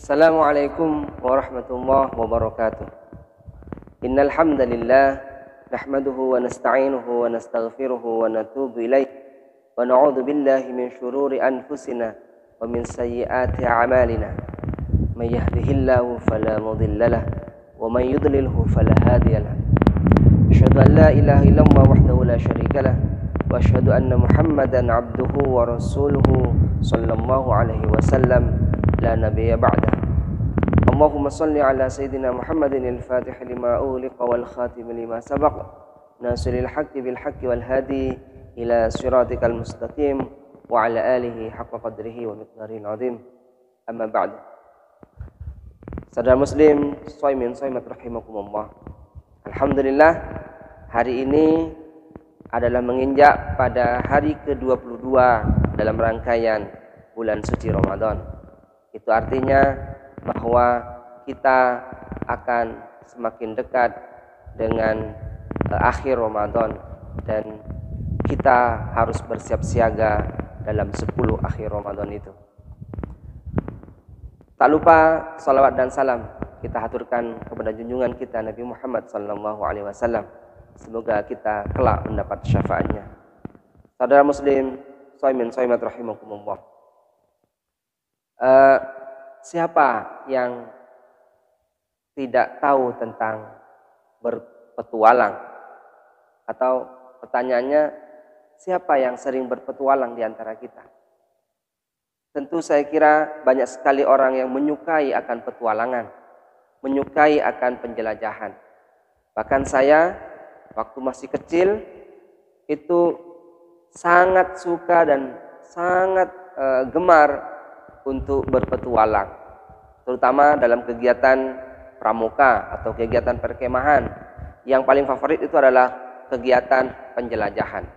Assalamualaikum warahmatullahi wabarakatuh. Innal hamdalillah nahmaduhu wa nasta'inuhu wa nastaghfiruhu wa natubu ilaih wa na'udzu billahi min shururi anfusina wa min sayyiati a'malina. May yahdihillahu fala mudhillalah wa may yudlilhu fala hadiyalah. Asyhadu an la ilaha illallah wahdahu la syarikalah wa asyhadu anna Muhammadan 'abduhu wa rasuluhu sallallahu alaihi wasallam la nabiyya ba'dah. Allahumma salli ala sayyidina Muhammadin al-fatih lima ughliqa wal khatim lima sabaq nasiril haqqi bil haqqi wal hadi ila siratikal mustaqim wa ala alihi haqqa qadrihi wa miqdaril azim. Amma ba'du. Saudara muslim, shaimin shaimat rahimakumullah. Alhamdulillah, hari ini adalah menginjak pada hari ke-22 dalam rangkaian bulan suci Ramadan. Itu artinya bahwa kita akan semakin dekat dengan akhir Ramadan dan kita harus bersiap siaga dalam 10 akhir Ramadan itu. Tak lupa salawat dan salam kita haturkan kepada junjungan kita Nabi Muhammad SAW. Semoga kita kelak mendapat syafaatnya. Saudara muslim, shaimin shaimat rahimakumullah. Siapa yang tidak tahu tentang berpetualang? Atau pertanyaannya, siapa yang sering berpetualang di antara kita? Tentu saya kira banyak sekali orang yang menyukai akan petualangan, menyukai akan penjelajahan. Bahkan saya waktu masih kecil itu sangat suka dan sangat gemar untuk berpetualang, terutama dalam kegiatan pramuka atau kegiatan perkemahan. Yang paling favorit itu adalah kegiatan penjelajahan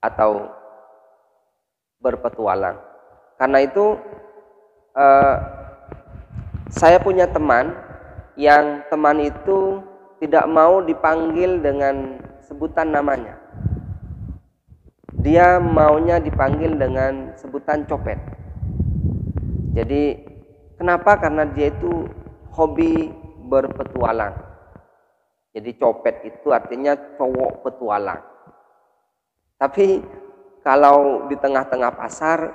atau berpetualang. Karena itu saya punya teman yang teman itu tidak mau dipanggil dengan sebutan namanya. Dia maunya dipanggil dengan sebutan copet. Jadi kenapa? Karena dia itu hobi berpetualang. Jadi copet itu artinya cowok petualang. Tapi kalau di tengah-tengah pasar,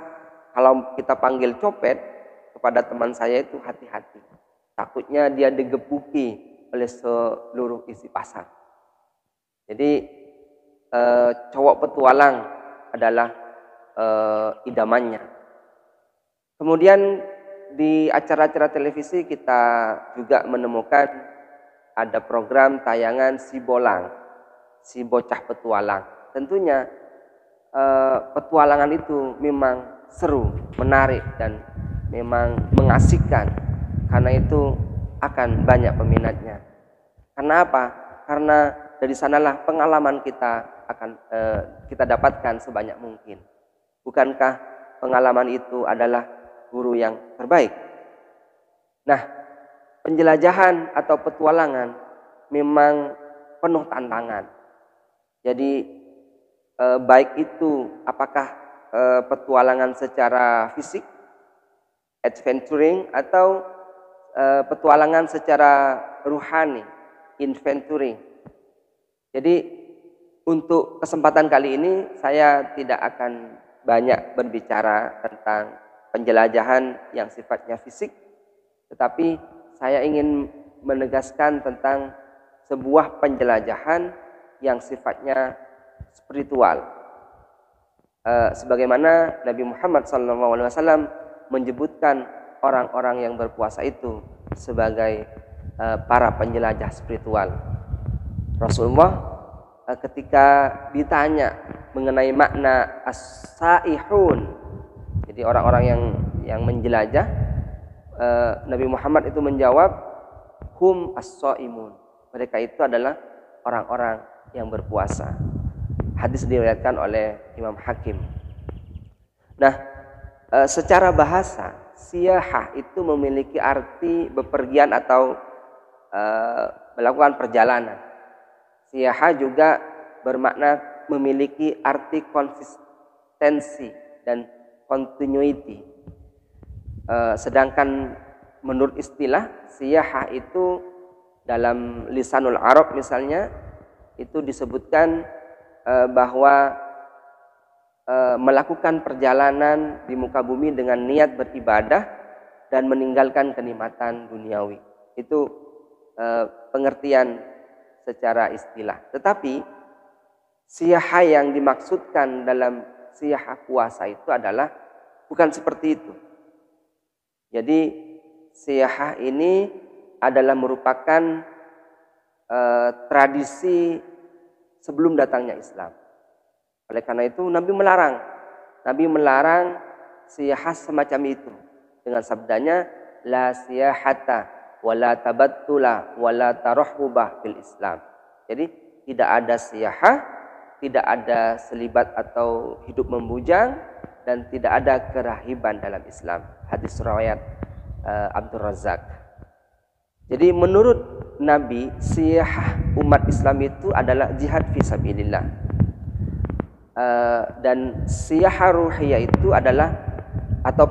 kalau kita panggil copet, kepada teman saya itu hati-hati. Takutnya dia digebuki oleh seluruh isi pasar. Jadi cowok petualang adalah idamannya. Kemudian di acara-acara televisi kita juga menemukan ada program tayangan si bolang, si bocah petualang. Tentunya petualangan itu memang seru, menarik dan memang mengasihkan. Karena itu akan banyak peminatnya. Karena apa? Karena dari sanalah pengalaman kita akan kita dapatkan sebanyak mungkin. Bukankah pengalaman itu adalah guru yang terbaik? Nah, penjelajahan atau petualangan memang penuh tantangan. Jadi baik itu apakah petualangan secara fisik, adventuring, atau petualangan secara ruhani, inventuring. Jadi untuk kesempatan kali ini saya tidak akan banyak berbicara tentang penjelajahan yang sifatnya fisik, tetapi saya ingin menegaskan tentang sebuah penjelajahan yang sifatnya spiritual. Sebagaimana Nabi Muhammad SAW menyebutkan orang-orang yang berpuasa itu sebagai para penjelajah spiritual. Rasulullah ketika ditanya mengenai makna as-saihun, jadi orang-orang yang menjelajah, Nabi Muhammad itu menjawab, hum as-saimun. Mereka itu adalah orang-orang yang berpuasa. Hadis diriwayatkan oleh Imam Hakim. Nah, secara bahasa, siyahah itu memiliki arti bepergian atau melakukan perjalanan. Siyahah juga bermakna memiliki arti konsistensi dan continuity. Sedangkan menurut istilah siyahah itu dalam lisanul Arab misalnya itu disebutkan bahwa melakukan perjalanan di muka bumi dengan niat beribadah dan meninggalkan kenikmatan duniawi. Itu pengertian secara istilah. Tetapi siyahah yang dimaksudkan dalam siyahah puasa itu adalah bukan seperti itu. Jadi siyahah ini adalah merupakan tradisi sebelum datangnya Islam. Oleh karena itu Nabi melarang siyahah semacam itu dengan sabdanya la siyahata wala tabattula wala tarahhubah fil Islam. Jadi tidak ada siyahah, tidak ada selibat atau hidup membujang, dan tidak ada kerahiban dalam Islam. Hadis riwayat Abdul Razak. Jadi menurut Nabi, siyahah umat Islam itu adalah jihad fisabilillah. Dan siyahah ruhiyah itu adalah atau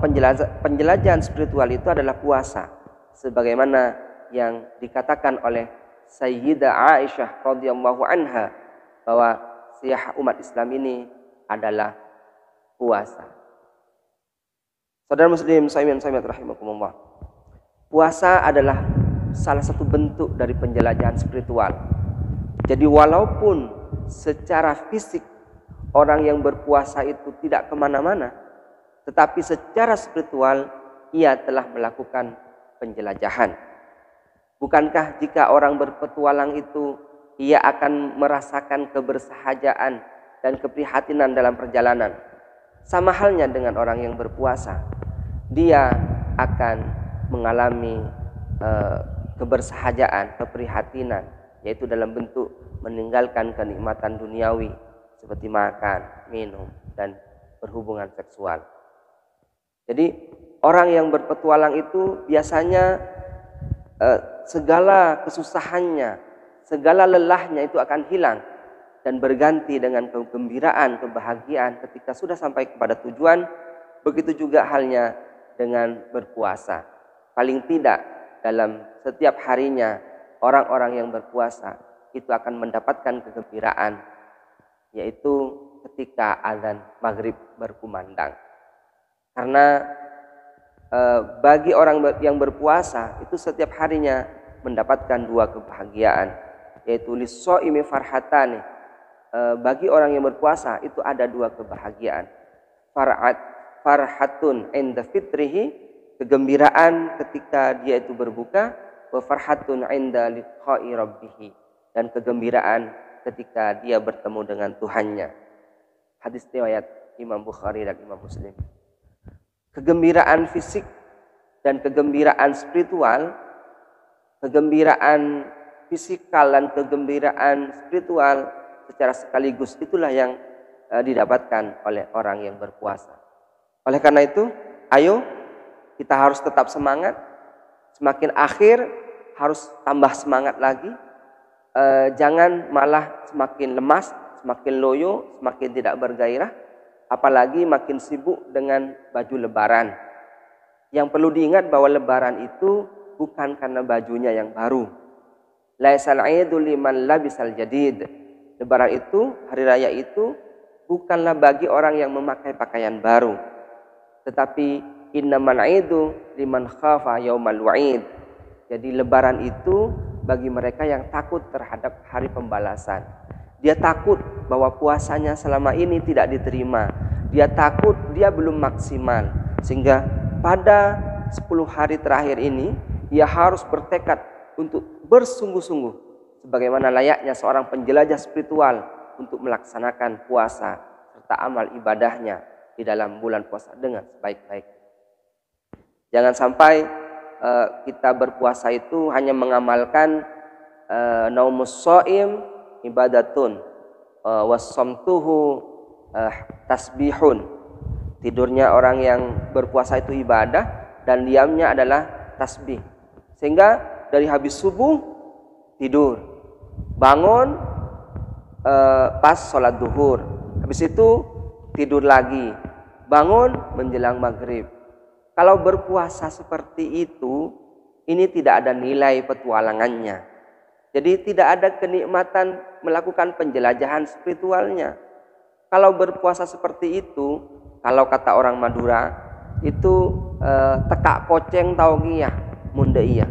penjelajahan spiritual itu adalah puasa, sebagaimana yang dikatakan oleh Sayyidah Aisyah radhiyallahu anha bahwa siyahah umat Islam ini adalah puasa. Saudara muslim saimin rahimakumullah. Puasa adalah salah satu bentuk dari penjelajahan spiritual. Jadi walaupun secara fisik orang yang berpuasa itu tidak kemana-mana, tetapi secara spiritual ia telah melakukan penjelajahan. Bukankah jika orang berpetualang itu ia akan merasakan kebersahajaan dan keprihatinan dalam perjalanan? Sama halnya dengan orang yang berpuasa, dia akan mengalami kebersahajaan, keprihatinan, yaitu dalam bentuk meninggalkan kenikmatan duniawi seperti makan, minum, dan berhubungan seksual. Jadi orang yang berpetualang itu biasanya segala kesusahannya, segala lelahnya itu akan hilang dan berganti dengan kegembiraan, kebahagiaan ketika sudah sampai kepada tujuan. Begitu juga halnya dengan berpuasa. Paling tidak dalam setiap harinya orang-orang yang berpuasa itu akan mendapatkan kegembiraan, yaitu ketika azan maghrib berkumandang. Karena bagi orang yang berpuasa itu setiap harinya mendapatkan dua kebahagiaan, yaitu lis-shaimi farhatani. Bagi orang yang berpuasa itu ada dua kebahagiaan. Farhatun inda fitrihi, kegembiraan ketika dia itu berbuka, wa farhatun inda liqa'i rabbih, dan kegembiraan ketika dia bertemu dengan Tuhannya. Hadis riwayat Imam Bukhari dan Imam Muslim. Kegembiraan fisik dan kegembiraan spiritual, kegembiraan fisikal dan kegembiraan spiritual secara sekaligus itulah yang didapatkan oleh orang yang berpuasa. Oleh karena itu, ayo kita harus tetap semangat. Semakin akhir harus tambah semangat lagi. Jangan malah semakin lemas, semakin loyo, semakin tidak bergairah. Apalagi makin sibuk dengan baju lebaran. Yang perlu diingat bahwa lebaran itu bukan karena bajunya yang baru. Laisal 'aidu liman labisal jadid. Lebaran itu, hari raya itu bukanlah bagi orang yang memakai pakaian baru. Tetapi innamal 'aidu liman khafa yaumal wa'id. Jadi lebaran itu bagi mereka yang takut terhadap hari pembalasan. Dia takut bahwa puasanya selama ini tidak diterima. Dia takut dia belum maksimal. Sehingga pada 10 hari terakhir ini, ia harus bertekad untuk bersungguh-sungguh. Sebagaimana layaknya seorang penjelajah spiritual untuk melaksanakan puasa serta amal ibadahnya di dalam bulan puasa dengan sebaik-baik. Jangan sampai kita berpuasa itu hanya mengamalkan naumus shaim ibadatun wassamtuhu tasbihun. Tidurnya orang yang berpuasa itu ibadah dan diamnya adalah tasbih. Sehingga dari habis subuh tidur, bangun pas sholat duhur, habis itu tidur lagi, bangun menjelang maghrib. Kalau berpuasa seperti itu ini tidak ada nilai petualangannya. Jadi tidak ada kenikmatan melakukan penjelajahan spiritualnya. Kalau berpuasa seperti itu, kalau kata orang Madura, itu tekak koceng taugiyah munda iya.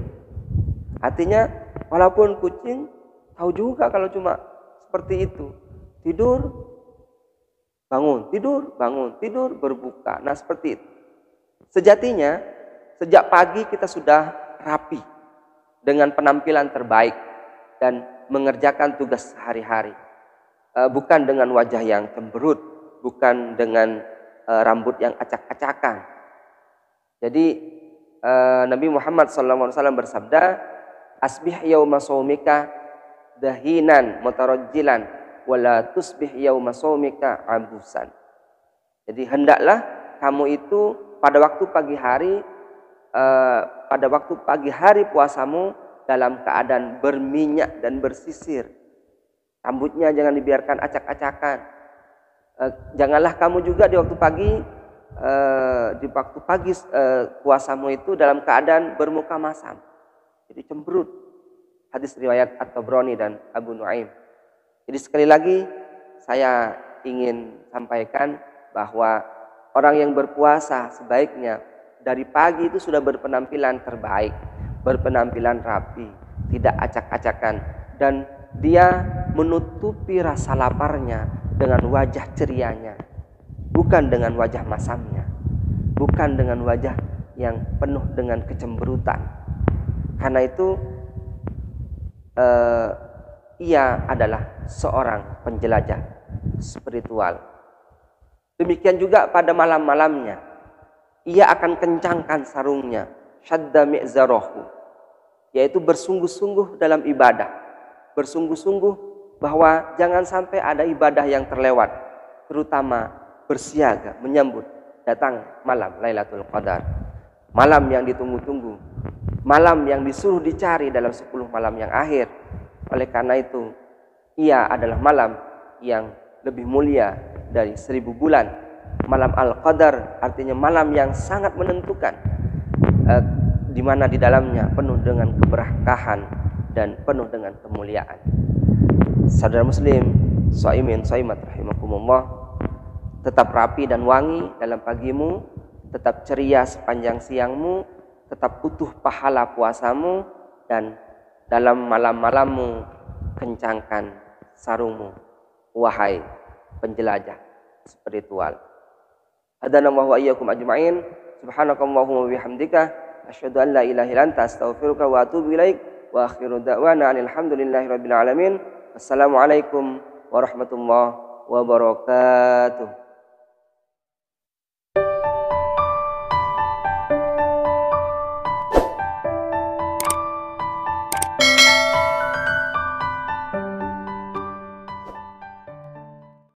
Artinya walaupun kucing tahu juga kalau cuma seperti itu. Tidur, bangun, tidur, bangun, tidur, berbuka. Nah seperti itu. Sejatinya sejak pagi kita sudah rapi dengan penampilan terbaik dan mengerjakan tugas sehari-hari. Bukan dengan wajah yang cemberut, bukan dengan rambut yang acak-acakan. Jadi Nabi Muhammad SAW bersabda, asbih yauma shaumika dahinan mutarajjilan wala tusbih yauma shaumika abusan. Jadi hendaklah kamu itu pada waktu pagi hari puasamu dalam keadaan berminyak dan bersisir. Rambutnya jangan dibiarkan acak-acakan. Janganlah kamu juga di waktu pagi puasamu itu dalam keadaan bermuka masam. Jadi cemberut. Hadis riwayat At-Tabrani dan Abu Nuaim. Jadi sekali lagi saya ingin sampaikan bahwa orang yang berpuasa sebaiknya dari pagi itu sudah berpenampilan terbaik, berpenampilan rapi, tidak acak-acakan, dan dia menutupi rasa laparnya dengan wajah cerianya, bukan dengan wajah masamnya, bukan dengan wajah yang penuh dengan kecemberutan. Karena itu ia adalah seorang penjelajah spiritual. Demikian juga pada malam-malamnya, ia akan kencangkan sarungnya, syadda mi'zarahu, yaitu bersungguh-sungguh dalam ibadah. Bersungguh-sungguh bahwa jangan sampai ada ibadah yang terlewat, terutama bersiaga menyambut datang malam Lailatul Qadar. Malam yang ditunggu-tunggu, malam yang disuruh dicari dalam 10 malam yang akhir. Oleh karena itu, ia adalah malam yang lebih mulia dari 1000 bulan. Malam Al-Qadar artinya malam yang sangat menentukan, di mana di dalamnya penuh dengan keberkahan dan penuh dengan kemuliaan. Saudara muslim, shaimin shaimat rahimakumullah, tetap rapi dan wangi dalam pagimu, tetap ceria sepanjang siangmu, tetap utuh pahala puasamu, dan dalam malam-malammu kencangkan sarungmu, wahai penjelajah spiritual. Hadanallahu wa iyyakum ajma'in. Subhanakallahumma wa bihamdika asyhadu an la ilaha illa anta astaghfiruka wa atubu ilaik. Wa akhiru da'wana alhamdulillahi rabbil alamin. Assalamualaikum warahmatullahi wabarakatuh.